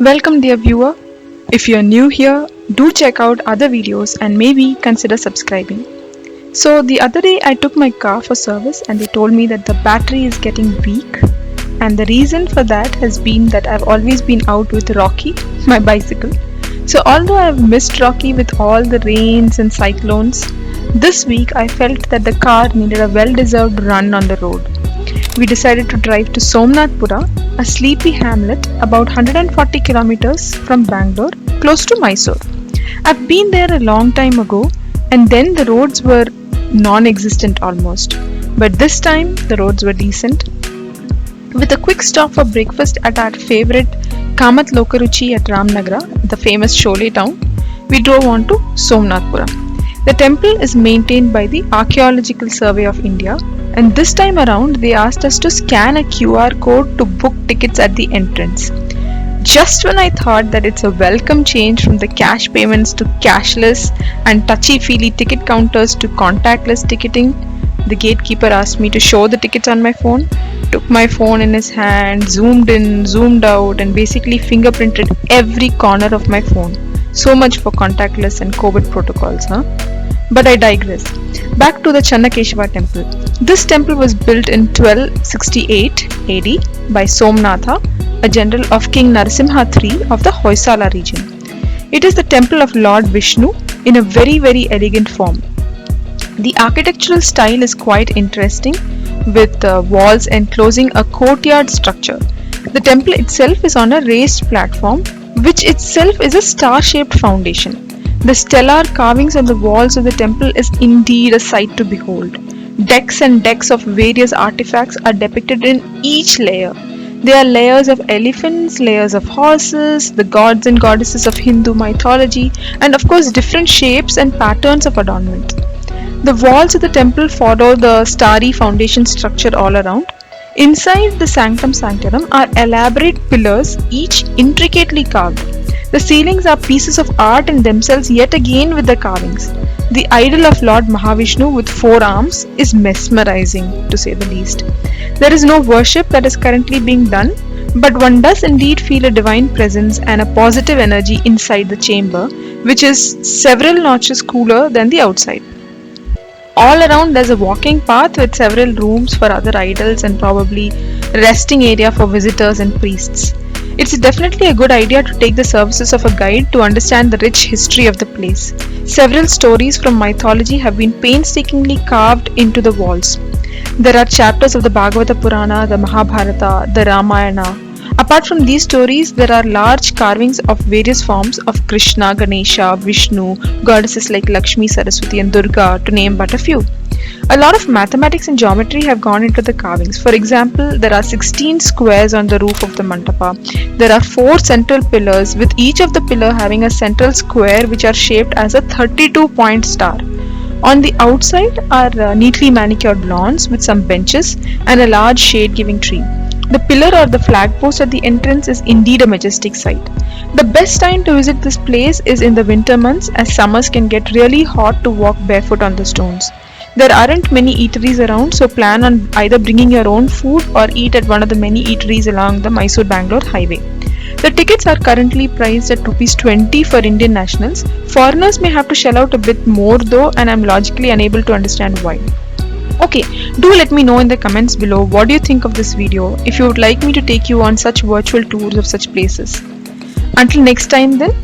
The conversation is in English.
Welcome dear viewer. If you are new here, do check out other videos and maybe consider subscribing. So the other day I took my car for service and they told me that the battery is getting weak, and the reason for that has been that I've always been out with Rocky, my bicycle. So although I've missed Rocky with all the rains and cyclones, this week I felt that the car needed a well-deserved run on the road. We decided to drive to Somnathpura, a sleepy hamlet about 140 kilometers from Bangalore, close to Mysore. I've been there a long time ago, and then the roads were non-existent almost. But this time the roads were decent. With a quick stop for breakfast at our favorite Kamat Lokaruchi at Ramnagara, the famous Sholay town, we drove on to Somnathpura. The temple is maintained by the Archaeological Survey of India, and this time around they asked us to scan a QR code to book tickets at the entrance. Just when I thought that it's a welcome change from the cash payments to cashless and touchy-feely ticket counters to contactless ticketing, the gatekeeper asked me to show the tickets on my phone, took my phone in his hand, zoomed in, zoomed out, and basically fingerprinted every corner of my phone. So much for contactless and COVID protocols, huh? But I digress. Back to the Channakeshava Temple. This temple was built in 1268 AD by Somnatha, a general of King Narasimha III of the Hoysala region. It is the temple of Lord Vishnu in a very elegant form. The architectural style is quite interesting, with walls enclosing a courtyard structure. The temple itself is on a raised platform, which itself is a star-shaped foundation. The stellar carvings on the walls of the temple is indeed a sight to behold. Decks and decks of various artifacts are depicted in each layer. There are layers of elephants, layers of horses, the gods and goddesses of Hindu mythology, and of course different shapes and patterns of adornment. The walls of the temple follow the starry foundation structure all around. Inside the sanctum sanctorum are elaborate pillars, each intricately carved. The ceilings are pieces of art in themselves yet again with the carvings. The idol of Lord Mahavishnu with 4 arms is mesmerizing, to say the least. There is no worship that is currently being done, but one does indeed feel a divine presence and a positive energy inside the chamber, which is several notches cooler than the outside. All around there's a walking path with several rooms for other idols and probably resting area for visitors and priests. It's definitely a good idea to take the services of a guide to understand the rich history of the place. Several stories from mythology have been painstakingly carved into the walls. There are chapters of the Bhagavata Purana, the Mahabharata, the Ramayana. Apart from these stories, there are large carvings of various forms of Krishna, Ganesha, Vishnu, goddesses like Lakshmi, Saraswati and Durga, to name but a few. A lot of mathematics and geometry have gone into the carvings. For example, there are 16 squares on the roof of the mandapa. There are 4 central pillars, with each of the pillar having a central square which are shaped as a 32-point star. On the outside are neatly manicured lawns with some benches and a large shade-giving tree. The pillar or the flagpost at the entrance is indeed a majestic sight. The best time to visit this place is in the winter months, as summers can get really hot to walk barefoot on the stones. There aren't many eateries around, so plan on either bringing your own food or eat at one of the many eateries along the Mysore-Bangalore highway. The tickets are currently priced at ₹20 for Indian nationals. Foreigners may have to shell out a bit more though, and I'm logically unable to understand why. Okay, do let me know in the comments below what do you think of this video, if you would like me to take you on such virtual tours of such places. Until next time then,